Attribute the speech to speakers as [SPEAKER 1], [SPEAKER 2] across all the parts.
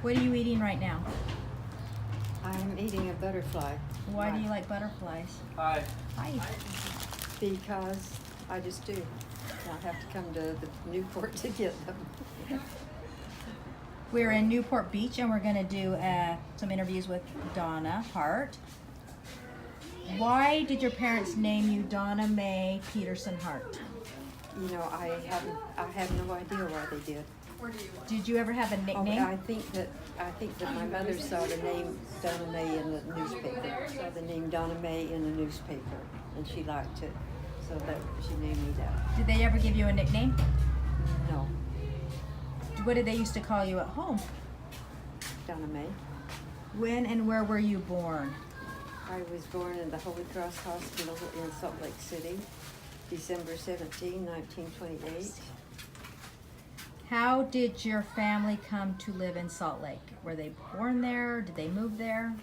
[SPEAKER 1] What are you eating right now?
[SPEAKER 2] I'm eating a butterfly.
[SPEAKER 1] Why do you like butterflies?
[SPEAKER 3] Hi.
[SPEAKER 1] Hi.
[SPEAKER 2] Because I just do. I have to come to the Newport to get them.
[SPEAKER 1] We're in Newport Beach and we're going to do some interviews with Donna Hart. Why did your parents name you Donna Mae Peterson Hart?
[SPEAKER 2] You know, I have no idea why they did.
[SPEAKER 1] Did you ever have a nickname?
[SPEAKER 2] I think that my mother saw the name Donna Mae in the newspaper. Saw the name Donna Mae in the newspaper, and she liked it, so that she named me that.
[SPEAKER 1] Did they ever give you a nickname?
[SPEAKER 2] No,
[SPEAKER 1] What did they used to call you at home?
[SPEAKER 2] Donna Mae.
[SPEAKER 1] When and where were you born?
[SPEAKER 2] I was born in the Holy Cross Hospital in Salt Lake City, December 17, 1928.
[SPEAKER 1] How did your family come to live in Salt Lake? Were they born there? Did they move there?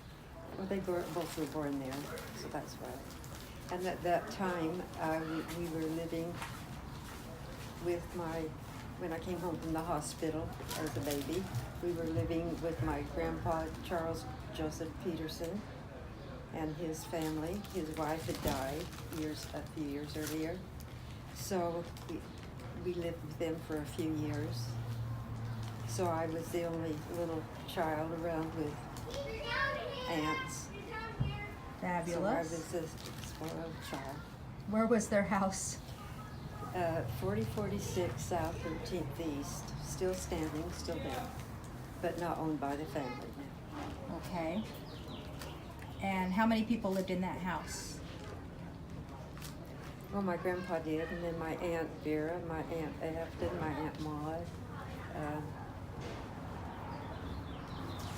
[SPEAKER 2] Well, they both were born there, so that's why. And at that time, we were living with when I came home from the hospital as a baby, we were living with my grandpa, Charles Joseph Peterson, and his family. His wife had died a few years earlier. So we lived with them for a few years. So I was the only little child around with aunts.
[SPEAKER 1] Fabulous.
[SPEAKER 2] So I was a spoiled child.
[SPEAKER 1] Where was their house?
[SPEAKER 2] 4046 South 13th East, still standing, still there, but not owned by the family now.
[SPEAKER 1] Okay. And how many people lived in that house?
[SPEAKER 2] Well, my grandpa did, and then my Aunt Vera, my Aunt Afton, my Aunt Maud,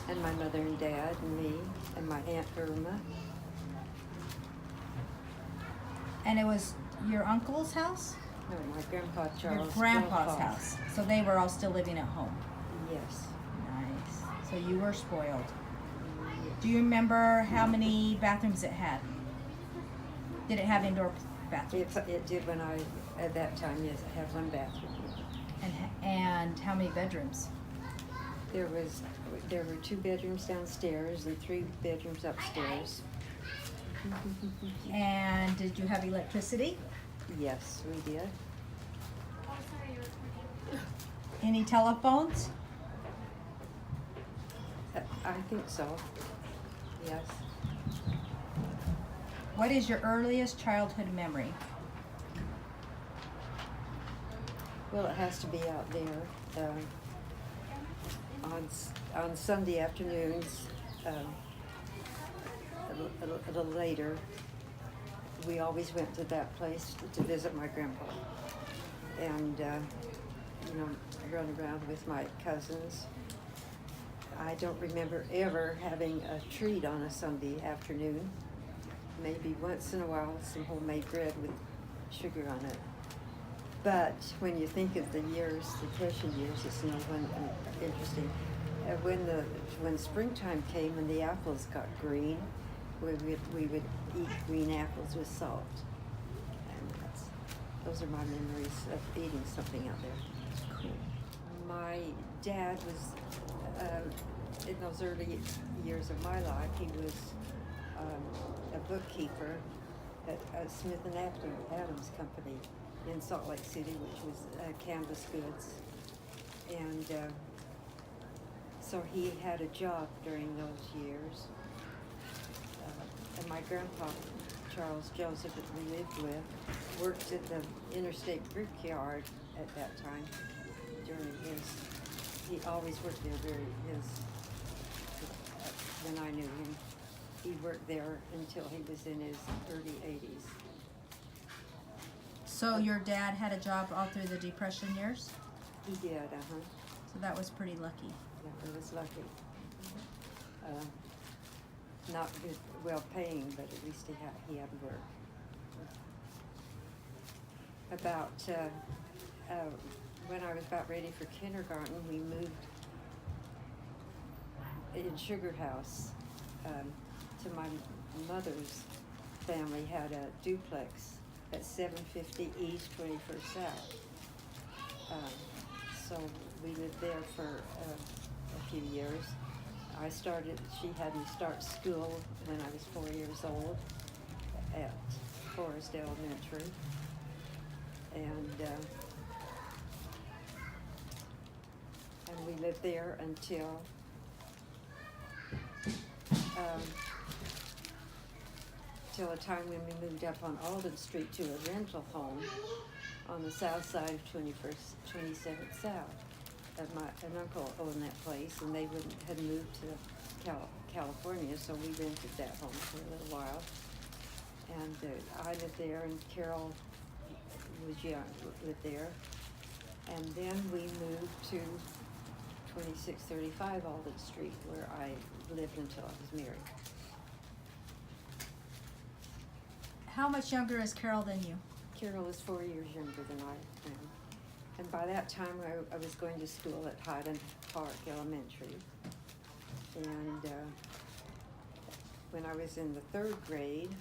[SPEAKER 2] and my mother and dad, and me, and my Aunt Irma.
[SPEAKER 1] And it was your uncle's house?
[SPEAKER 2] No, my grandpa Charles.
[SPEAKER 1] Your grandpa's house. So they were all still living at home.
[SPEAKER 2] Yes.
[SPEAKER 1] Nice. So you were spoiled. Do you remember how many bathrooms it had? Did it have indoor bathrooms?
[SPEAKER 2] It did at that time, yes, it had one bathroom.
[SPEAKER 1] And how many bedrooms?
[SPEAKER 2] There were 2 bedrooms downstairs and 3 bedrooms upstairs.
[SPEAKER 1] And did you have electricity?
[SPEAKER 2] Yes, we did.
[SPEAKER 1] Any telephones?
[SPEAKER 2] I think so. Yes.
[SPEAKER 1] What is your earliest childhood memory?
[SPEAKER 2] Well, it has to be out there on Sunday afternoons. A little later, we always went to that place to visit my grandpa, and run around with my cousins. I don't remember ever having a treat on a Sunday afternoon. Maybe once in a while some homemade bread with sugar on it. But when you think of the years, the Depression years, it's no one interesting. When springtime came and the apples got green, we would eat green apples with salt. And those are my memories of eating something out there.
[SPEAKER 1] Cool.
[SPEAKER 2] My dad was, in those early years of my life, he was a bookkeeper at Smith and Adams Company in Salt Lake City, which was canvas goods. And so he had a job during those years. And my grandpa, Charles Joseph, that we lived with, worked at the Interstate Brickyard at that time. He always worked there when I knew him. He worked there until he was in his early 80s.
[SPEAKER 1] So your dad had a job all through the Depression years?
[SPEAKER 2] He did,
[SPEAKER 1] So that was pretty lucky.
[SPEAKER 2] Yeah, he was lucky. Not good, well paying, but at least he had work. About when I was about ready for kindergarten, we moved in Sugar House. To my mother's family had a duplex at 750 East 21st South. So we lived there for a few years. She had me start school when I was 4 years old at Forest Elementary. And we lived there until till a time when we moved up on Alden Street to a rental home on the south side of 27th South. An uncle owned that place, and they had moved to California, so we rented that home for a little while. And I lived there, and Carol was young, lived there. And then we moved to 2635 Alden Street, where I lived until I was married.
[SPEAKER 1] How much younger is Carol than you?
[SPEAKER 2] Carol is 4 years younger than I am. And by that time, I was going to school at Highland Park Elementary. And when I was in the 3rd grade,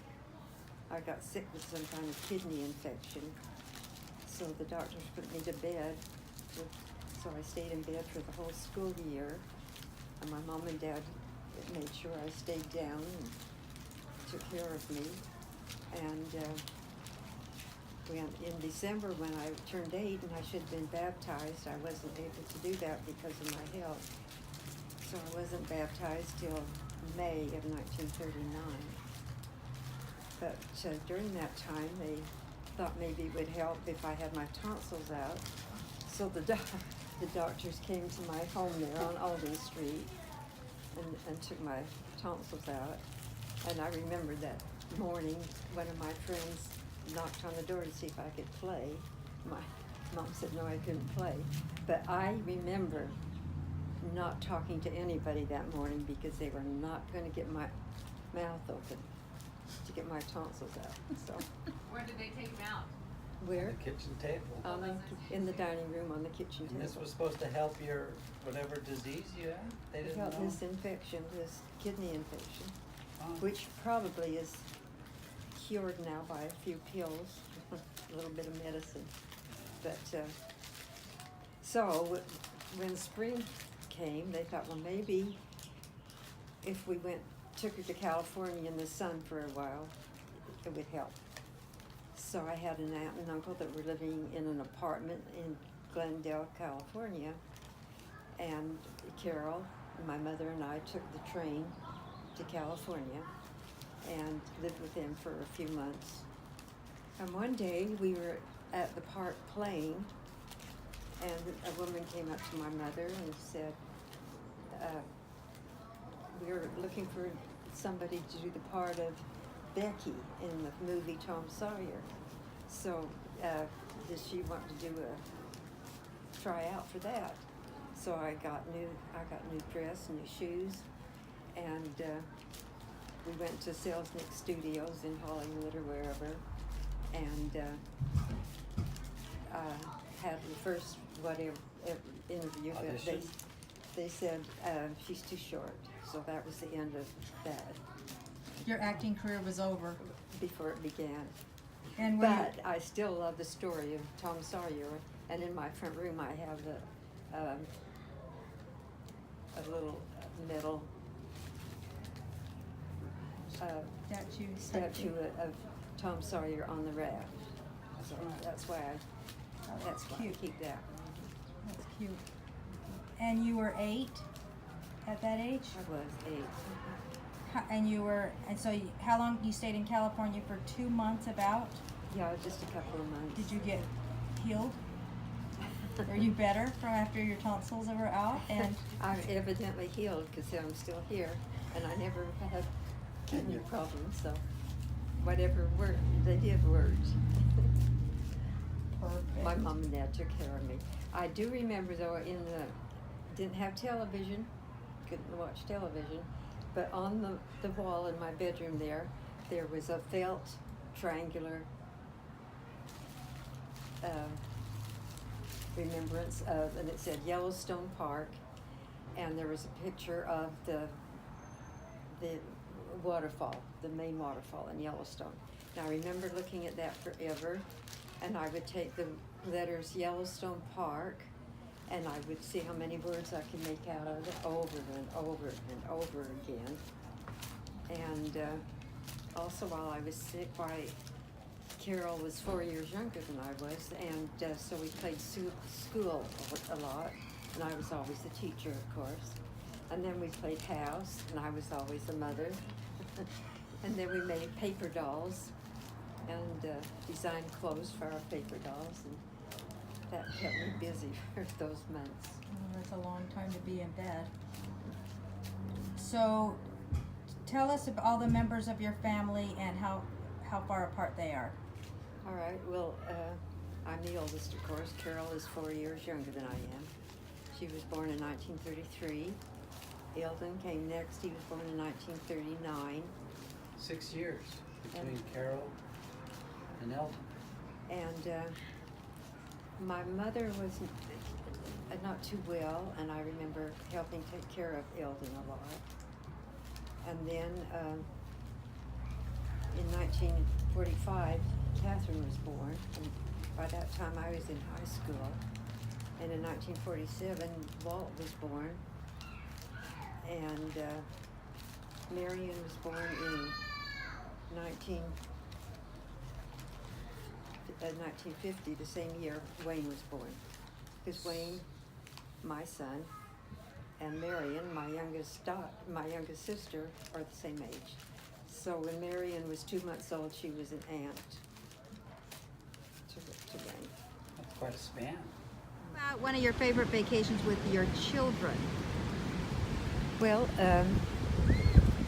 [SPEAKER 2] I got sick with some kind of kidney infection. So the doctors put me to bed. So I stayed in bed for the whole school year. And my mom and dad made sure I stayed down and took care of me. And in December, when I turned 8 and I should have been baptized, I wasn't able to do that because of my health. So I wasn't baptized till May of 1939. But during that time, they thought maybe it would help if I had my tonsils out. So the doctors came to my home there on Alden Street and took my tonsils out. And I remember that morning, one of my friends knocked on the door to see if I could play. My mom said no, I couldn't play. But I remember not talking to anybody that morning because they were not going to get my mouth open to get my tonsils out. So
[SPEAKER 3] Where did they take them out?
[SPEAKER 2] where?
[SPEAKER 4] The kitchen table.
[SPEAKER 2] In the dining room on the kitchen
[SPEAKER 4] And this
[SPEAKER 2] table.
[SPEAKER 4] was supposed to help your whatever disease you had? They didn't
[SPEAKER 2] Help
[SPEAKER 4] know?
[SPEAKER 2] this infection, this kidney infection,
[SPEAKER 4] Oh.
[SPEAKER 2] which probably is cured now by a few pills, a little bit of medicine. But so when spring came, they thought, well, maybe if we took her to California in the sun for a while, it would help. So I had an aunt and uncle that were living in an apartment in Glendale, California, and Carol, my mother, and I took the train to California and lived with them for a few months. And one day we were at the park playing, and a woman came up to my mother and said, we were looking for somebody to do the part of Becky in the movie Tom Sawyer. So does she want to do a tryout for that? So I got new dress, new shoes, and we went to Selznick Studios in Hollywood or wherever, and had the first interview. But
[SPEAKER 4] Audition?
[SPEAKER 2] they said she's too short, so that was the end of that.
[SPEAKER 1] Your acting career was over.
[SPEAKER 2] Before it began.
[SPEAKER 1] And
[SPEAKER 2] But I still love the story of Tom Sawyer, and in my front room I have a little metal statue of Tom Sawyer on the raft. So that's why I keep that.
[SPEAKER 1] That's cute. And you were 8 at that age?
[SPEAKER 2] I was 8.
[SPEAKER 1] How long you stayed in California? For 2 months about?
[SPEAKER 2] Yeah, just a couple of months.
[SPEAKER 1] Did you get healed? Are you better from after your tonsils were out? And
[SPEAKER 2] I'm evidently healed because I'm still here, and I never had kidney problems, so whatever worked, they did work.
[SPEAKER 1] perfect.
[SPEAKER 2] My mom and dad took care of me. I do remember though, didn't have television, couldn't watch television, but on the wall in my bedroom there was a felt triangular remembrance of, and it said Yellowstone Park, and there was a picture of the waterfall, the main waterfall in Yellowstone. Now I remember looking at that forever, and I would take the letters Yellowstone Park and I would see how many words I could make out of it over and over and over again. And also while I was sick, Carol was 4 years younger than I was, and so we played school a lot, and I was always the teacher, of course. And then we played house, and I was always the mother. And then we made paper dolls and designed clothes for our paper dolls, and that kept me busy for those months.
[SPEAKER 1] Oh, that's a long time to be in bed. So, tell us about all the members of your family and how far apart they are.
[SPEAKER 2] All right, well, I'm the oldest, of course. Carol is 4 years younger than I am. She was born in 1933. Eldon came next. He was born in 1939.
[SPEAKER 4] 6 years between Carol and Eldon.
[SPEAKER 2] And my mother was not too well, and I remember helping take care of Eldon a lot. And then in 1945, Catherine was born, and by that time I was in high school. And in 1947, Walt was born, and Marion was born in 1950, the same year Wayne was born. Because Wayne, my son, and Marion, my youngest sister, are the same age. So when Marion was 2 months old, she was an aunt to Wayne.
[SPEAKER 4] That's quite a span.
[SPEAKER 1] About one of your favorite vacations with your children.
[SPEAKER 2] Well,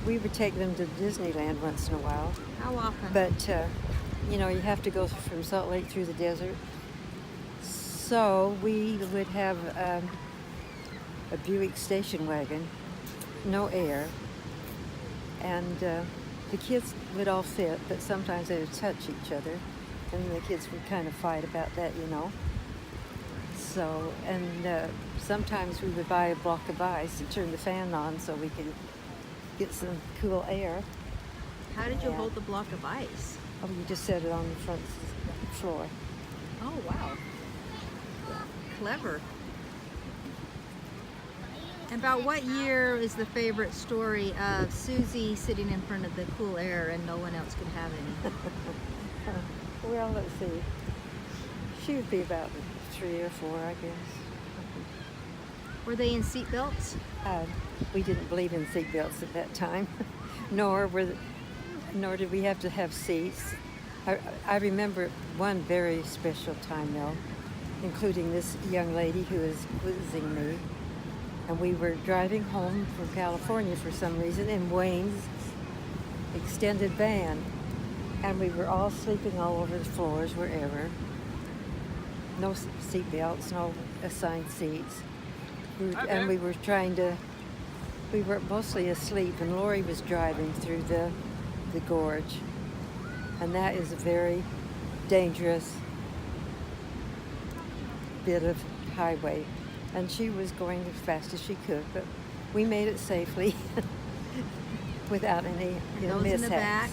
[SPEAKER 2] we would take them to Disneyland once in a while.
[SPEAKER 1] How often?
[SPEAKER 2] But, you know, you have to go from Salt Lake through the desert. So we would have a Buick station wagon, no air, and the kids would all fit, but sometimes they would touch each other, and the kids would kind of fight about that, you know. So, and sometimes we would buy a block of ice and turn the fan on so we could get some cool air.
[SPEAKER 1] How did you hold the block of ice?
[SPEAKER 2] Oh, you just set it on the front floor.
[SPEAKER 1] Oh, wow. Clever. About what year is the favorite story of Susie sitting in front of the cool air and no one else could have any?
[SPEAKER 2] Well, let's see. She would be about 3 or 4, I guess.
[SPEAKER 1] Were they in seat belts?
[SPEAKER 2] We didn't believe in seat belts at that time, nor did we have to have seats. I remember one very special time, though, including this young lady who was quizzing me. And we were driving home from California for some reason in Wayne's extended van. And we were all sleeping all over the floors, wherever. No seat belts, no assigned seats. And we were mostly asleep, and Lori was driving through the gorge. And that is a very dangerous bit of highway. And she was going as fast as she could, but we made it safely without any
[SPEAKER 1] Those
[SPEAKER 2] mishaps.
[SPEAKER 1] in the back,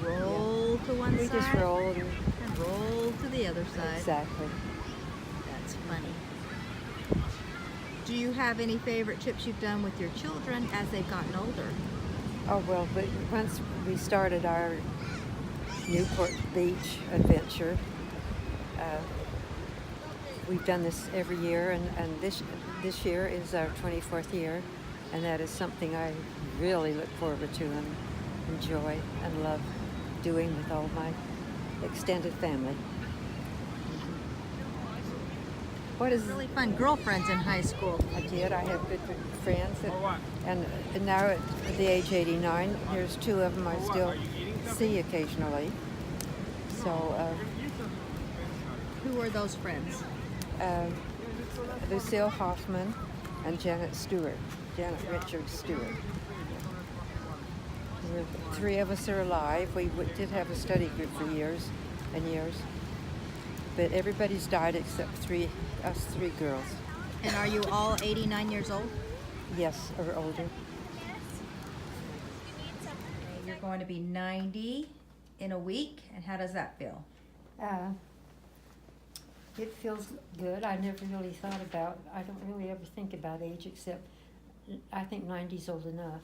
[SPEAKER 1] roll to one
[SPEAKER 2] We
[SPEAKER 1] side.
[SPEAKER 2] just rolled.
[SPEAKER 1] And roll to the other side.
[SPEAKER 2] Exactly.
[SPEAKER 1] That's funny. Do you have any favorite trips you've done with your children as they've gotten older?
[SPEAKER 2] Oh, well, but once we started our Newport Beach adventure, we've done this every year, and this year is our 24th year, and that is something I really look forward to and enjoy and love doing with all my extended family. What is
[SPEAKER 1] Really fun. Girlfriends in high school.
[SPEAKER 2] I did. I have good friends, and now at the age 89, there's 2 of them I still see occasionally. So
[SPEAKER 1] Who are those friends?
[SPEAKER 2] Lucille Hoffman and Janet Richard Stewart. 3 of us are alive. We did have a study group for years and years, but everybody's died except us 3 girls.
[SPEAKER 1] And are you all 89 years old?
[SPEAKER 2] Yes, or older.
[SPEAKER 1] You're going to be 90 in a week, and how does that feel?
[SPEAKER 2] It feels good. I never really thought about, I don't really ever think about age except I think 90's old enough.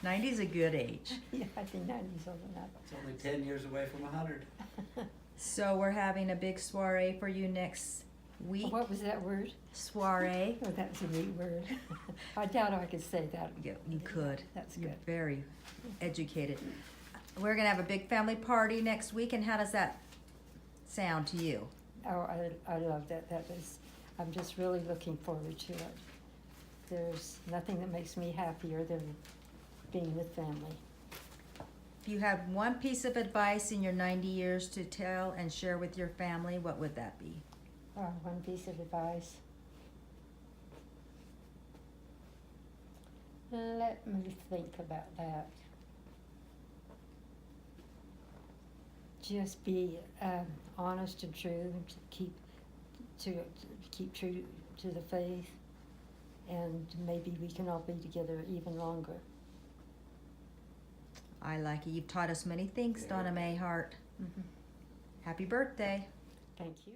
[SPEAKER 1] 90's a good age.
[SPEAKER 2] Yeah, I think 90's old enough.
[SPEAKER 4] It's only 10 years away from 100.
[SPEAKER 1] So we're having a big soiree for you next week.
[SPEAKER 2] What was that word?
[SPEAKER 1] Soiree.
[SPEAKER 2] Oh, that was a neat word. I doubt I could say that.
[SPEAKER 1] Yeah, you could.
[SPEAKER 2] That's
[SPEAKER 1] You're
[SPEAKER 2] good.
[SPEAKER 1] very educated. We're gonna have a big family party next week, and how does that sound to you?
[SPEAKER 2] Oh, I love that. I'm just really looking forward to it. There's nothing that makes me happier than being with family.
[SPEAKER 1] If you had one piece of advice in your 90 years to tell and share with your family, what would that be?
[SPEAKER 2] One piece of advice. Let me think about that. Just be honest and true. Keep true to the faith, and maybe we can all be together even longer.
[SPEAKER 1] I like it. You've taught us many things, Donna Mae Hart.
[SPEAKER 2] Mm-hmm.
[SPEAKER 1] Happy birthday.
[SPEAKER 2] Thank you.